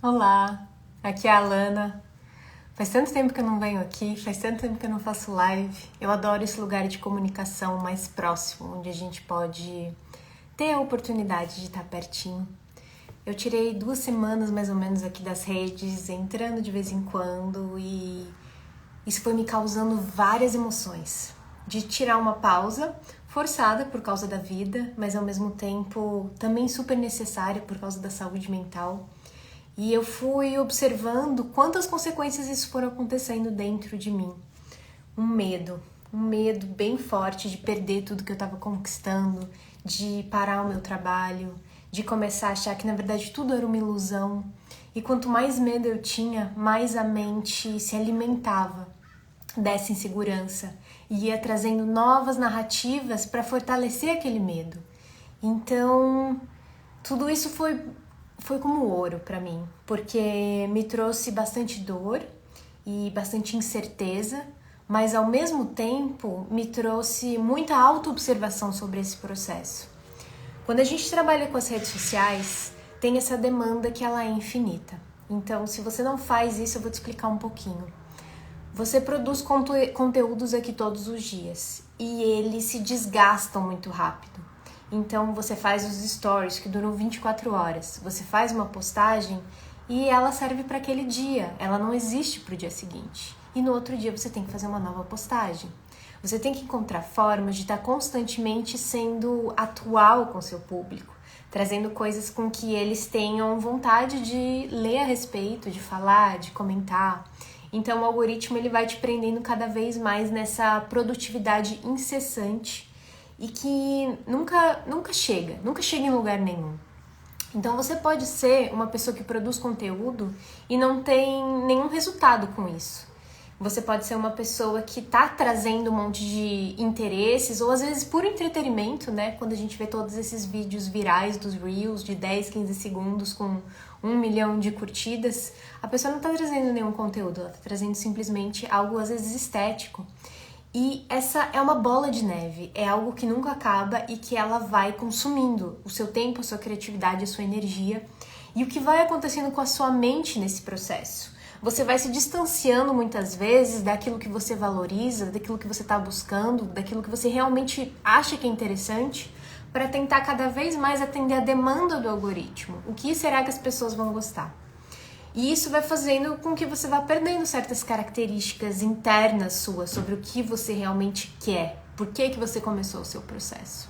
Olá, aqui é a Alana. Faz tanto tempo que eu não venho aqui, faz tanto tempo que eu não faço live. Eu adoro esse lugar de comunicação mais próximo, onde a gente pode ter a oportunidade de estar pertinho. Eu tirei 2 semanas mais ou menos aqui das redes, entrando de vez em quando, e isso foi me causando várias emoções. De tirar uma pausa, forçada por causa da vida, mas ao mesmo tempo também super necessária por causa da saúde mental. E eu fui observando quantas consequências isso foram acontecendo dentro de mim. Um medo bem forte de perder tudo que eu estava conquistando, de parar o meu trabalho, de começar a achar que na verdade tudo era uma ilusão. E quanto mais medo eu tinha, mais a mente se alimentava dessa insegurança e ia trazendo novas narrativas para fortalecer aquele medo. Então, tudo isso foi como ouro para mim, porque me trouxe bastante dor e bastante incerteza, mas ao mesmo tempo me trouxe muita autoobservação sobre esse processo. Quando a gente trabalha com as redes sociais, tem essa demanda que ela é infinita. Então, se você não faz isso, eu vou te explicar um pouquinho. Você produz conteúdos aqui todos os dias e eles se desgastam muito rápido. Então você faz os stories que duram 24 horas, você faz uma postagem e ela serve para aquele dia, ela não existe para o dia seguinte. E no outro dia você tem que fazer uma nova postagem. Você tem que encontrar formas de estar constantemente sendo atual com seu público, trazendo coisas com que eles tenham vontade de ler a respeito, de falar, de comentar. Então o algoritmo ele vai te prendendo cada vez mais nessa produtividade incessante e que nunca chega em lugar nenhum. Então você pode ser uma pessoa que produz conteúdo e não tem nenhum resultado com isso. Você pode ser uma pessoa que está trazendo um monte de interesses, ou às vezes por entretenimento, né? Quando a gente vê todos esses vídeos virais dos Reels de 10, 15 segundos com 1 milhão de curtidas, a pessoa não está trazendo nenhum conteúdo, ela está trazendo simplesmente algo às vezes estético. E essa é uma bola de neve, é algo que nunca acaba e que ela vai consumindo o seu tempo, a sua criatividade, a sua energia. E o que vai acontecendo com a sua mente nesse processo? Você vai se distanciando muitas vezes daquilo que você valoriza, daquilo que você está buscando, daquilo que você realmente acha que é interessante, para tentar cada vez mais atender a demanda do algoritmo. O que será que as pessoas vão gostar? E isso vai fazendo com que você vá perdendo certas características internas suas sobre o que você realmente quer, por que você começou o seu processo.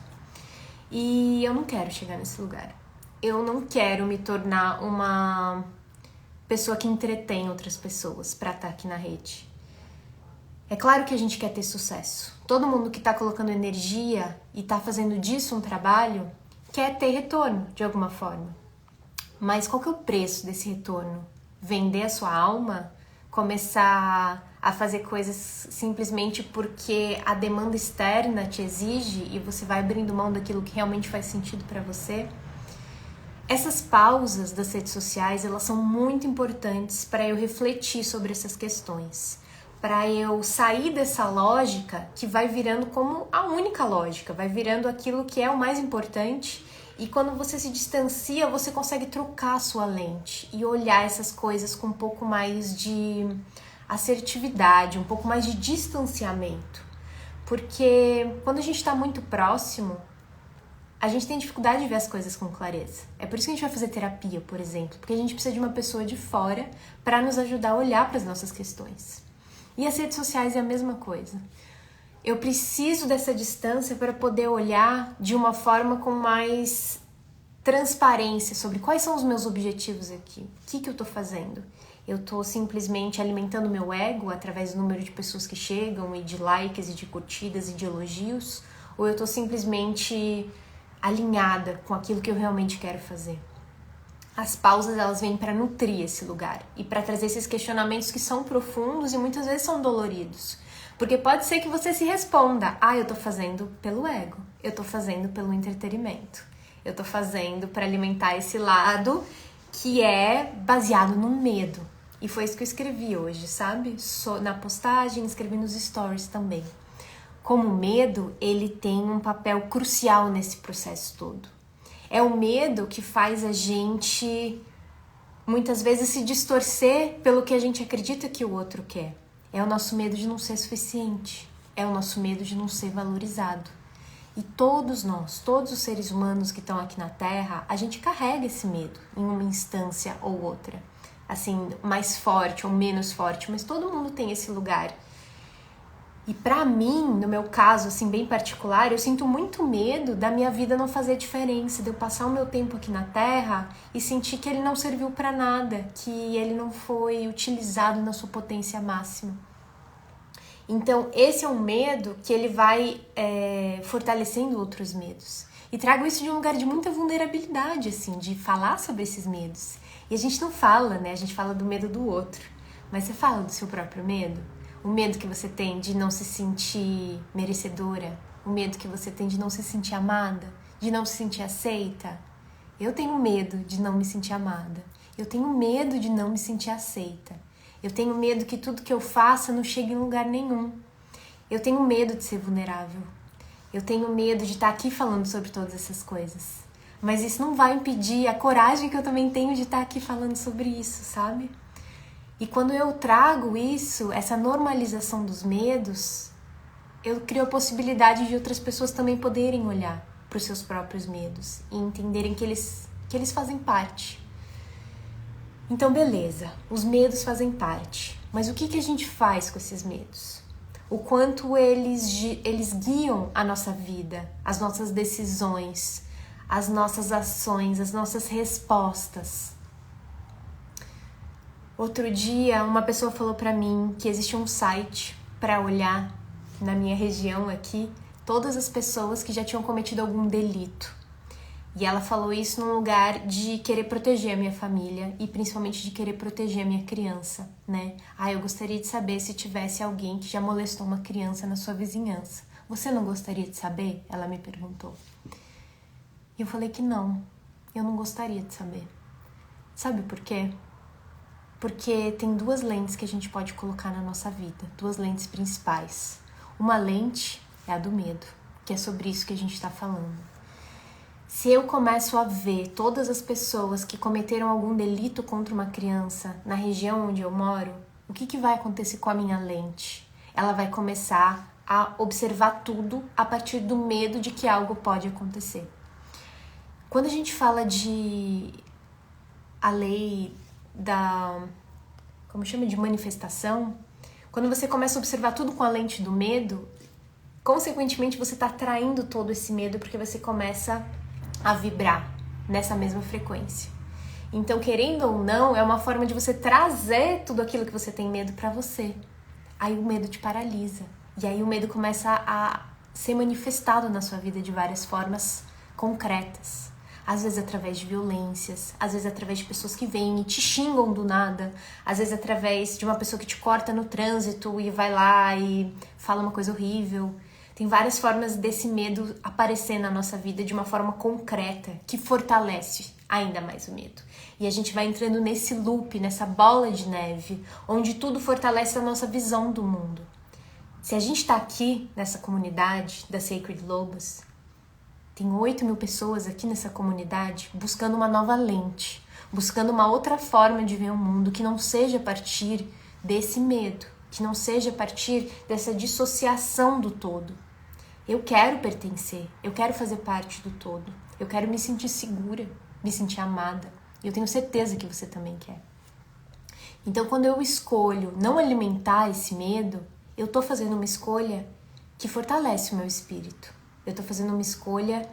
E eu não quero chegar nesse lugar. Eu não quero me tornar uma pessoa que entretém outras pessoas para estar aqui na rede. É claro que a gente quer ter sucesso. Todo mundo que está colocando energia e está fazendo disso um trabalho quer ter retorno de alguma forma. Mas qual que é o preço desse retorno? Vender a sua alma? Começar a fazer coisas simplesmente porque a demanda externa te exige e você vai abrindo mão daquilo que realmente faz sentido para você? Essas pausas das redes sociais, elas são muito importantes para eu refletir sobre essas questões, para eu sair dessa lógica que vai virando como a única lógica, vai virando aquilo que é o mais importante. E quando você se distancia, você consegue trocar a sua lente e olhar essas coisas com um pouco mais de assertividade, um pouco mais de distanciamento. Porque quando a gente está muito próximo, a gente tem dificuldade de ver as coisas com clareza. É por isso que a gente vai fazer terapia, por exemplo, porque a gente precisa de uma pessoa de fora para nos ajudar a olhar para as nossas questões. E as redes sociais é a mesma coisa. Eu preciso dessa distância para poder olhar de uma forma com mais transparência sobre quais são os meus objetivos aqui. O que eu estou fazendo? Eu estou simplesmente alimentando meu ego através do número de pessoas que chegam e de likes e de curtidas e de elogios? Ou eu estou simplesmente alinhada com aquilo que eu realmente quero fazer? As pausas, elas vêm para nutrir esse lugar e para trazer esses questionamentos que são profundos e muitas vezes são doloridos. Porque pode ser que você se responda: eu tô fazendo pelo ego, eu tô fazendo pelo entretenimento, eu tô fazendo para alimentar esse lado que é baseado no medo. E foi isso que eu escrevi hoje, sabe? Na postagem, escrevi nos stories também. Como o medo, ele tem um papel crucial nesse processo todo. É o medo que faz a gente muitas vezes se distorcer pelo que a gente acredita que o outro quer. É o nosso medo de não ser suficiente, é o nosso medo de não ser valorizado. E todos nós, todos os seres humanos que estão aqui na Terra, a gente carrega esse medo em uma instância ou outra. Assim, mais forte ou menos forte, mas todo mundo tem esse lugar. E pra mim, no meu caso, assim, bem particular, eu sinto muito medo da minha vida não fazer diferença, de eu passar o meu tempo aqui na Terra e sentir que ele não serviu pra nada, que ele não foi utilizado na sua potência máxima. Então, esse é um medo que ele vai fortalecendo outros medos. E trago isso de um lugar de muita vulnerabilidade, assim, de falar sobre esses medos. E a gente não fala, né? A gente fala do medo do outro. Mas você fala do seu próprio medo? O medo que você tem de não se sentir merecedora? O medo que você tem de não se sentir amada? De não se sentir aceita? Eu tenho medo de não me sentir amada. Eu tenho medo de não me sentir aceita. Eu tenho medo que tudo que eu faça não chegue em lugar nenhum. Eu tenho medo de ser vulnerável. Eu tenho medo de estar aqui falando sobre todas essas coisas. Mas isso não vai impedir a coragem que eu também tenho de estar aqui falando sobre isso, sabe? E quando eu trago isso, essa normalização dos medos, eu crio a possibilidade de outras pessoas também poderem olhar para os seus próprios medos e entenderem que eles fazem parte. Então, beleza, os medos fazem parte, mas o que a gente faz com esses medos? O quanto eles guiam a nossa vida, as nossas decisões, as nossas ações, as nossas respostas. Outro dia, uma pessoa falou pra mim que existe um site para olhar na minha região aqui todas as pessoas que já tinham cometido algum delito. E ela falou isso num lugar de querer proteger a minha família e principalmente de querer proteger a minha criança, né? Eu gostaria de saber se tivesse alguém que já molestou uma criança na sua vizinhança. Você não gostaria de saber? Ela me perguntou. E eu falei que não, eu não gostaria de saber. Sabe por quê? Porque tem duas lentes que a gente pode colocar na nossa vida, duas lentes principais. Uma lente é a do medo, que é sobre isso que a gente está falando. Se eu começo a ver todas as pessoas que cometeram algum delito contra uma criança na região onde eu moro, o que vai acontecer com a minha lente? Ela vai começar a observar tudo a partir do medo de que algo pode acontecer. Quando a gente fala de a lei de manifestação, quando você começa a observar tudo com a lente do medo, consequentemente você está atraindo todo esse medo porque você começa a vibrar nessa mesma frequência. Então, querendo ou não, é uma forma de você trazer tudo aquilo que você tem medo para você. Aí o medo te paralisa. E aí o medo começa a ser manifestado na sua vida de várias formas concretas. Às vezes através de violências, às vezes através de pessoas que vêm e te xingam do nada, às vezes através de uma pessoa que te corta no trânsito e vai lá e fala uma coisa horrível. Tem várias formas desse medo aparecer na nossa vida de uma forma concreta, que fortalece ainda mais o medo. E a gente vai entrando nesse loop, nessa bola de neve, onde tudo fortalece a nossa visão do mundo. Se a gente está aqui nessa comunidade da Sacred Lobos, tem 8.000 pessoas aqui nessa comunidade buscando uma nova lente, buscando uma outra forma de ver o mundo que não seja a partir desse medo, que não seja a partir dessa dissociação do todo. Eu quero pertencer, eu quero fazer parte do todo, eu quero me sentir segura, me sentir amada. E eu tenho certeza que você também quer. Então, quando eu escolho não alimentar esse medo, eu tô fazendo uma escolha que fortalece o meu espírito. Eu tô fazendo uma escolha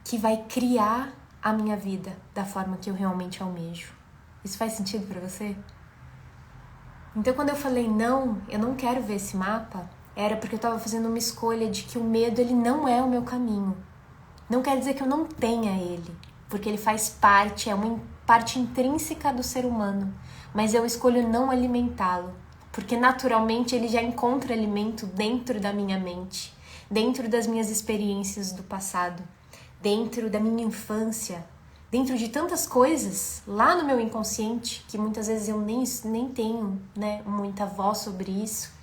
que vai criar a minha vida da forma que eu realmente almejo. Isso faz sentido pra você? Então, quando eu falei não, eu não quero ver esse mapa, era porque eu estava fazendo uma escolha de que o medo ele não é o meu caminho. Não quer dizer que eu não tenha ele, porque ele faz parte, é uma parte intrínseca do ser humano, mas eu escolho não alimentá-lo, porque naturalmente ele já encontra alimento dentro da minha mente, dentro das minhas experiências do passado, dentro da minha infância, dentro de tantas coisas lá no meu inconsciente, que muitas vezes eu nem tenho, né, muita voz sobre isso,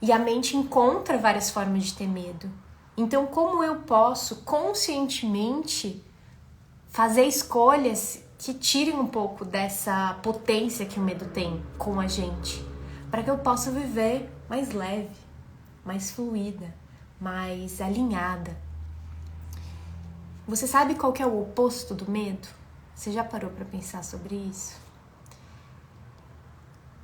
e a mente encontra várias formas de ter medo. Então, como eu posso conscientemente fazer escolhas que tirem um pouco dessa potência que o medo tem com a gente, para que eu possa viver mais leve, mais fluida, mais alinhada. Você sabe qual que é o oposto do medo? Você já parou para pensar sobre isso?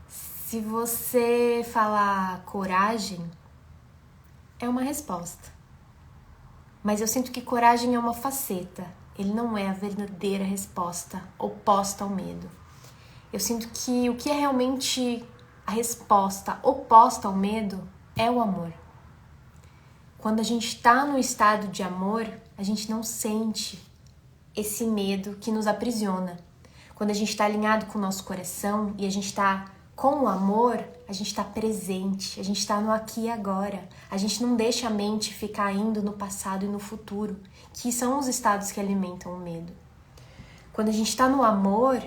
Se você falar coragem, é uma resposta. Mas eu sinto que coragem é uma faceta. Ele não é a verdadeira resposta oposta ao medo. Eu sinto que o que é realmente a resposta oposta ao medo é o amor. Quando a gente está no estado de amor, a gente não sente esse medo que nos aprisiona. Quando a gente está alinhado com o nosso coração e a gente está com o amor, a gente está presente, a gente está no aqui e agora. A gente não deixa a mente ficar indo no passado e no futuro, que são os estados que alimentam o medo. Quando a gente está no amor,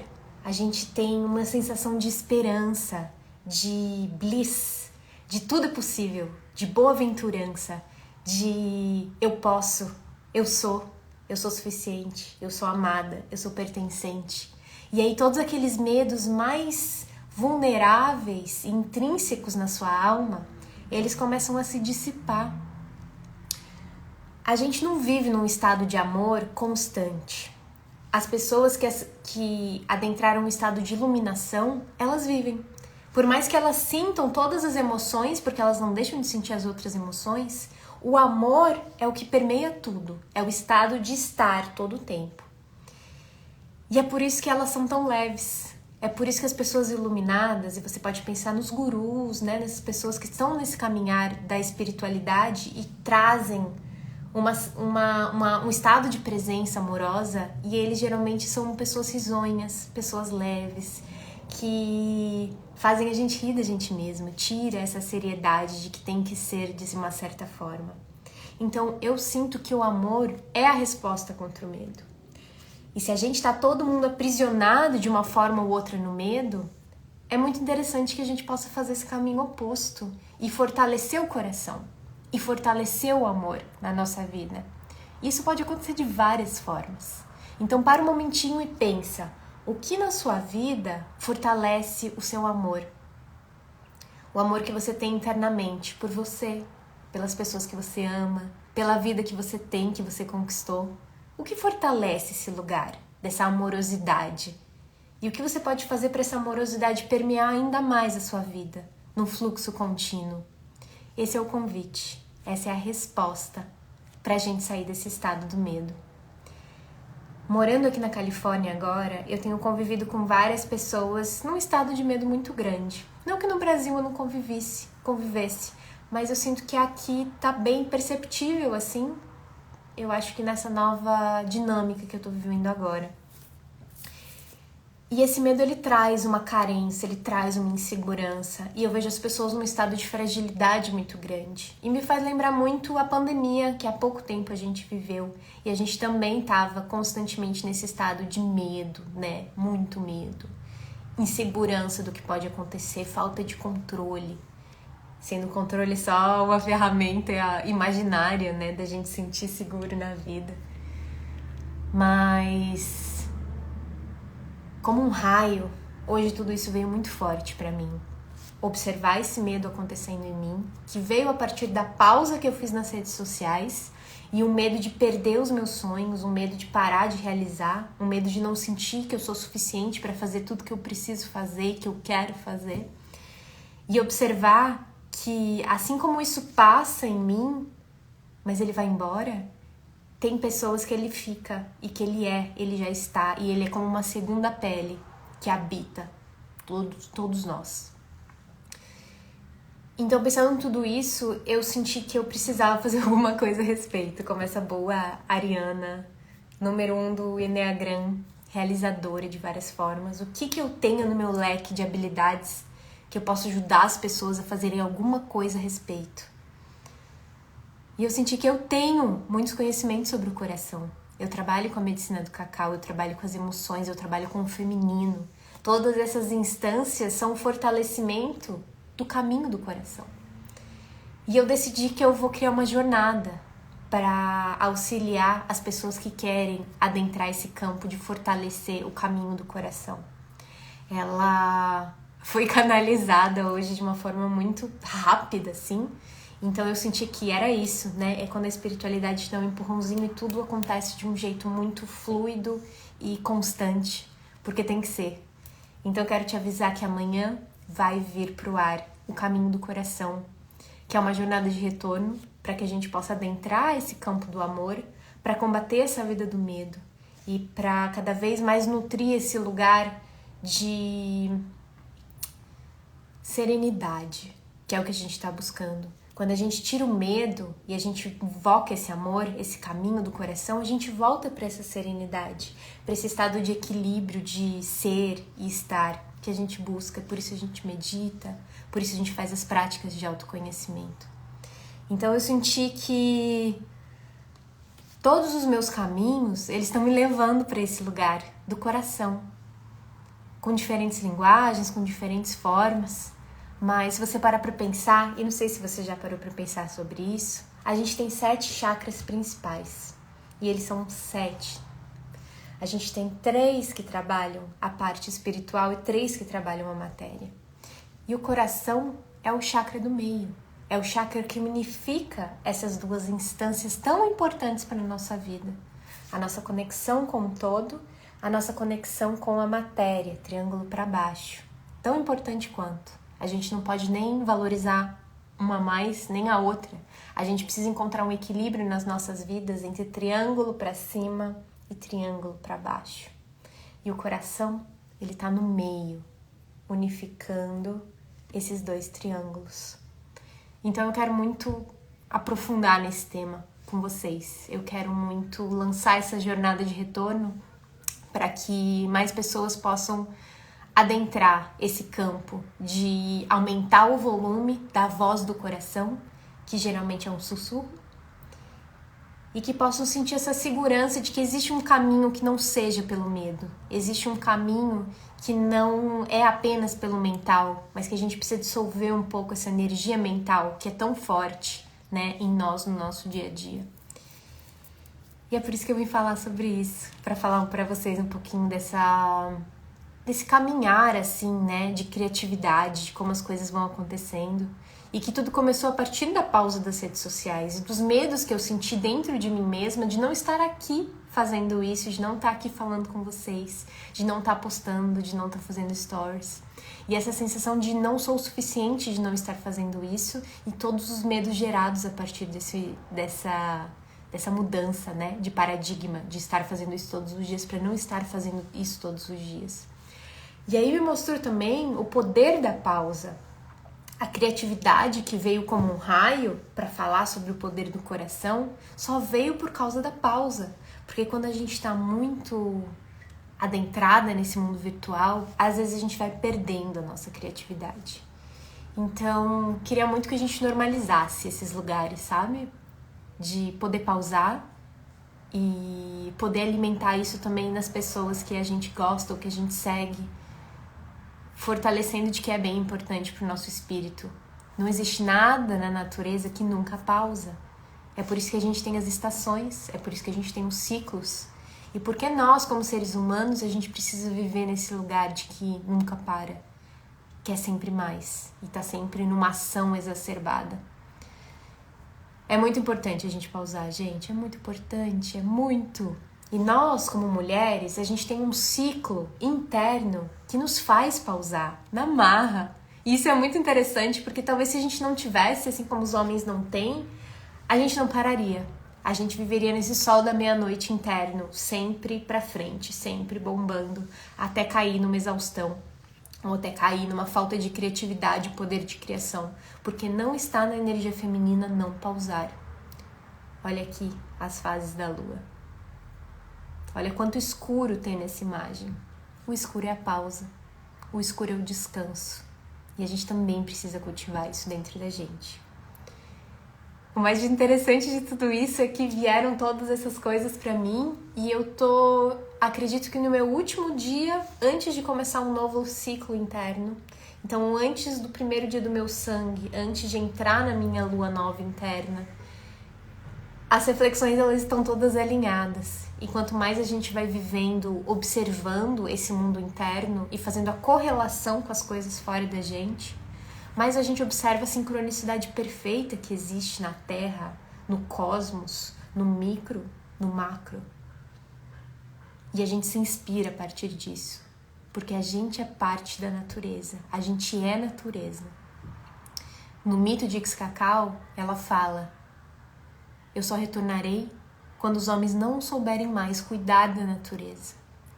a gente tem uma sensação de esperança, de bliss, de tudo é possível, de boa-aventurança, de eu posso, eu sou suficiente, eu sou amada, eu sou pertencente. E aí todos aqueles medos mais vulneráveis, intrínsecos na sua alma, eles começam a se dissipar. A gente não vive num estado de amor constante. As pessoas que adentraram um estado de iluminação, elas vivem. Por mais que elas sintam todas as emoções, porque elas não deixam de sentir as outras emoções, o amor é o que permeia tudo, é o estado de estar todo o tempo. E é por isso que elas são tão leves. É por isso que as pessoas iluminadas, e você pode pensar nos gurus, né, nessas pessoas que estão nesse caminhar da espiritualidade e trazem um estado de presença amorosa, e eles geralmente são pessoas risonhas, pessoas leves, que fazem a gente rir da gente mesma, tira essa seriedade de que tem que ser de uma certa forma. Então eu sinto que o amor é a resposta contra o medo. E se a gente está todo mundo aprisionado de uma forma ou outra no medo, é muito interessante que a gente possa fazer esse caminho oposto e fortalecer o coração, e fortalecer o amor na nossa vida. Isso pode acontecer de várias formas. Então para um momentinho e pensa, o que na sua vida fortalece o seu amor? O amor que você tem internamente por você, pelas pessoas que você ama, pela vida que você tem, que você conquistou. O que fortalece esse lugar dessa amorosidade? E o que você pode fazer para essa amorosidade permear ainda mais a sua vida, num fluxo contínuo? Esse é o convite, essa é a resposta para a gente sair desse estado do medo. Morando aqui na Califórnia agora, eu tenho convivido com várias pessoas num estado de medo muito grande. Não que no Brasil eu não convivesse, mas eu sinto que aqui tá bem perceptível assim. Eu acho que nessa nova dinâmica que eu tô vivendo agora. E esse medo, ele traz uma carência, ele traz uma insegurança. E eu vejo as pessoas num estado de fragilidade muito grande. E me faz lembrar muito a pandemia, que há pouco tempo a gente viveu. E a gente também tava constantemente nesse estado de medo, né? Muito medo. Insegurança do que pode acontecer, falta de controle. Sendo o controle só uma ferramenta imaginária, né, da gente sentir seguro na vida. Mas, como um raio, hoje tudo isso veio muito forte pra mim. Observar esse medo acontecendo em mim, que veio a partir da pausa que eu fiz nas redes sociais, e o medo de perder os meus sonhos, o medo de parar de realizar, o medo de não sentir que eu sou suficiente pra fazer tudo que eu preciso fazer, que eu quero fazer. E observar que assim como isso passa em mim, mas ele vai embora, tem pessoas que ele fica e que ele já está, e ele é como uma segunda pele que habita todos nós. Então, pensando em tudo isso, eu senti que eu precisava fazer alguma coisa a respeito, como essa boa ariana, número 1 do Enneagram, realizadora de várias formas. O que eu tenho no meu leque de habilidades que eu posso ajudar as pessoas a fazerem alguma coisa a respeito. E eu senti que eu tenho muitos conhecimentos sobre o coração. Eu trabalho com a medicina do cacau, eu trabalho com as emoções, eu trabalho com o feminino. Todas essas instâncias são um fortalecimento do caminho do coração. E eu decidi que eu vou criar uma jornada para auxiliar as pessoas que querem adentrar esse campo de fortalecer o caminho do coração. Ela foi canalizada hoje de uma forma muito rápida, assim. Então eu senti que era isso, né? É quando a espiritualidade dá um empurrãozinho e tudo acontece de um jeito muito fluido e constante, porque tem que ser. Então eu quero te avisar que amanhã vai vir pro ar o caminho do coração, que é uma jornada de retorno para que a gente possa adentrar esse campo do amor, para combater essa vida do medo e para cada vez mais nutrir esse lugar de serenidade, que é o que a gente está buscando. Quando a gente tira o medo e a gente invoca esse amor, esse caminho do coração, a gente volta para essa serenidade, para esse estado de equilíbrio, de ser e estar que a gente busca. Por isso a gente medita, por isso a gente faz as práticas de autoconhecimento. Então eu senti que todos os meus caminhos, eles estão me levando para esse lugar do coração, com diferentes linguagens, com diferentes formas. Mas se você parar para pensar, e não sei se você já parou para pensar sobre isso, a gente tem 7 chakras principais, e eles são 7. A gente tem 3 que trabalham a parte espiritual e 3 que trabalham a matéria. E o coração é o chakra do meio, é o chakra que unifica essas duas instâncias tão importantes para a nossa vida. A nossa conexão com o todo, a nossa conexão com a matéria, triângulo para baixo. Tão importante quanto. A gente não pode nem valorizar uma mais, nem a outra. A gente precisa encontrar um equilíbrio nas nossas vidas entre triângulo para cima e triângulo para baixo. E o coração, ele tá no meio, unificando esses 2 triângulos. Então eu quero muito aprofundar nesse tema com vocês. Eu quero muito lançar essa jornada de retorno para que mais pessoas possam adentrar esse campo de aumentar o volume da voz do coração, que geralmente é um sussurro, e que possam sentir essa segurança de que existe um caminho que não seja pelo medo, existe um caminho que não é apenas pelo mental, mas que a gente precisa dissolver um pouco essa energia mental que é tão forte, né, em nós, no nosso dia a dia. E é por isso que eu vim falar sobre isso, para falar para vocês um pouquinho desse caminhar, assim, né, de criatividade, de como as coisas vão acontecendo. E que tudo começou a partir da pausa das redes sociais e dos medos que eu senti dentro de mim mesma de não estar aqui fazendo isso, de não estar aqui falando com vocês, de não estar postando, de não estar fazendo stories. E essa sensação de não sou o suficiente de não estar fazendo isso e todos os medos gerados a partir dessa mudança, né, de paradigma, de estar fazendo isso todos os dias para não estar fazendo isso todos os dias. E aí me mostrou também o poder da pausa, a criatividade que veio como um raio para falar sobre o poder do coração só veio por causa da pausa, porque quando a gente está muito adentrada nesse mundo virtual, às vezes a gente vai perdendo a nossa criatividade. Então, queria muito que a gente normalizasse esses lugares, sabe? De poder pausar e poder alimentar isso também nas pessoas que a gente gosta ou que a gente segue, fortalecendo de que é bem importante para o nosso espírito. Não existe nada na natureza que nunca pausa. É por isso que a gente tem as estações, é por isso que a gente tem os ciclos. E porque nós, como seres humanos, a gente precisa viver nesse lugar de que nunca para, que é sempre mais e está sempre numa ação exacerbada. É muito importante a gente pausar, gente, é muito importante, é muito. E nós, como mulheres, a gente tem um ciclo interno que nos faz pausar, na marra. E isso é muito interessante, porque talvez se a gente não tivesse, assim como os homens não têm, a gente não pararia. A gente viveria nesse sol da meia-noite interno, sempre pra frente, sempre bombando, até cair numa exaustão, ou até cair numa falta de criatividade, poder de criação, porque não está na energia feminina não pausar. Olha aqui as fases da lua. Olha quanto escuro tem nessa imagem. O escuro é a pausa, o escuro é o descanso. E a gente também precisa cultivar isso dentro da gente. O mais interessante de tudo isso é que vieram todas essas coisas pra mim e acredito que no meu último dia, antes de começar um novo ciclo interno, então antes do primeiro dia do meu sangue, antes de entrar na minha lua nova interna, As reflexões, elas estão todas alinhadas. E quanto mais a gente vai vivendo, observando esse mundo interno e fazendo a correlação com as coisas fora da gente, mais a gente observa a sincronicidade perfeita que existe na Terra, no cosmos, no micro, no macro. E a gente se inspira a partir disso, porque a gente é parte da natureza, a gente é natureza. No mito de Ixcacau, ela fala: eu só retornarei quando os homens não souberem mais cuidar da natureza.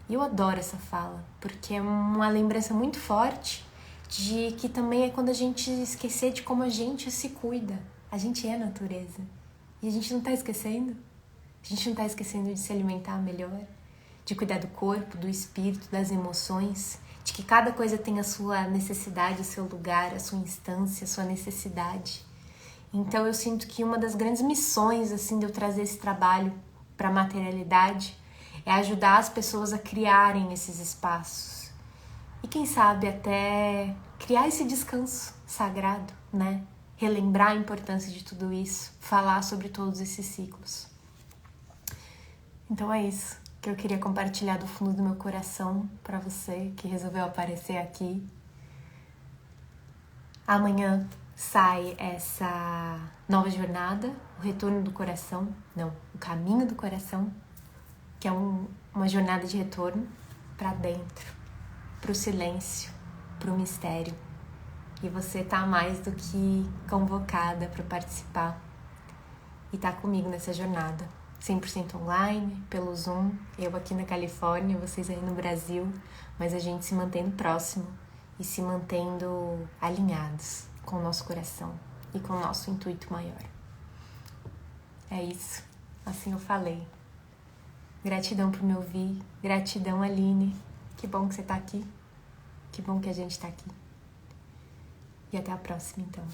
E eu adoro essa fala, porque é uma lembrança muito forte de que também é quando a gente esquecer de como a gente se cuida. A gente é natureza. E a gente não tá esquecendo. A gente não tá esquecendo de se alimentar melhor, de cuidar do corpo, do espírito, das emoções, de que cada coisa tem a sua necessidade, o seu lugar, a sua instância, a sua necessidade. Então eu sinto que uma das grandes missões assim de eu trazer esse trabalho para a materialidade é ajudar as pessoas a criarem esses espaços. E quem sabe até criar esse descanso sagrado, né? Relembrar a importância de tudo isso, falar sobre todos esses ciclos. Então é isso que eu queria compartilhar do fundo do meu coração para você que resolveu aparecer aqui. Amanhã sai essa nova jornada, o retorno do coração, não, o caminho do coração, que é uma jornada de retorno para dentro, para o silêncio, para o mistério. E você tá mais do que convocada para participar e tá comigo nessa jornada, 100% online, pelo Zoom, eu aqui na Califórnia, vocês aí no Brasil, mas a gente se mantendo próximo e se mantendo alinhados com o nosso coração e com o nosso intuito maior. É isso, assim eu falei. Gratidão por me ouvir, gratidão, Aline, que bom que você tá aqui, que bom que a gente tá aqui. E até a próxima, então.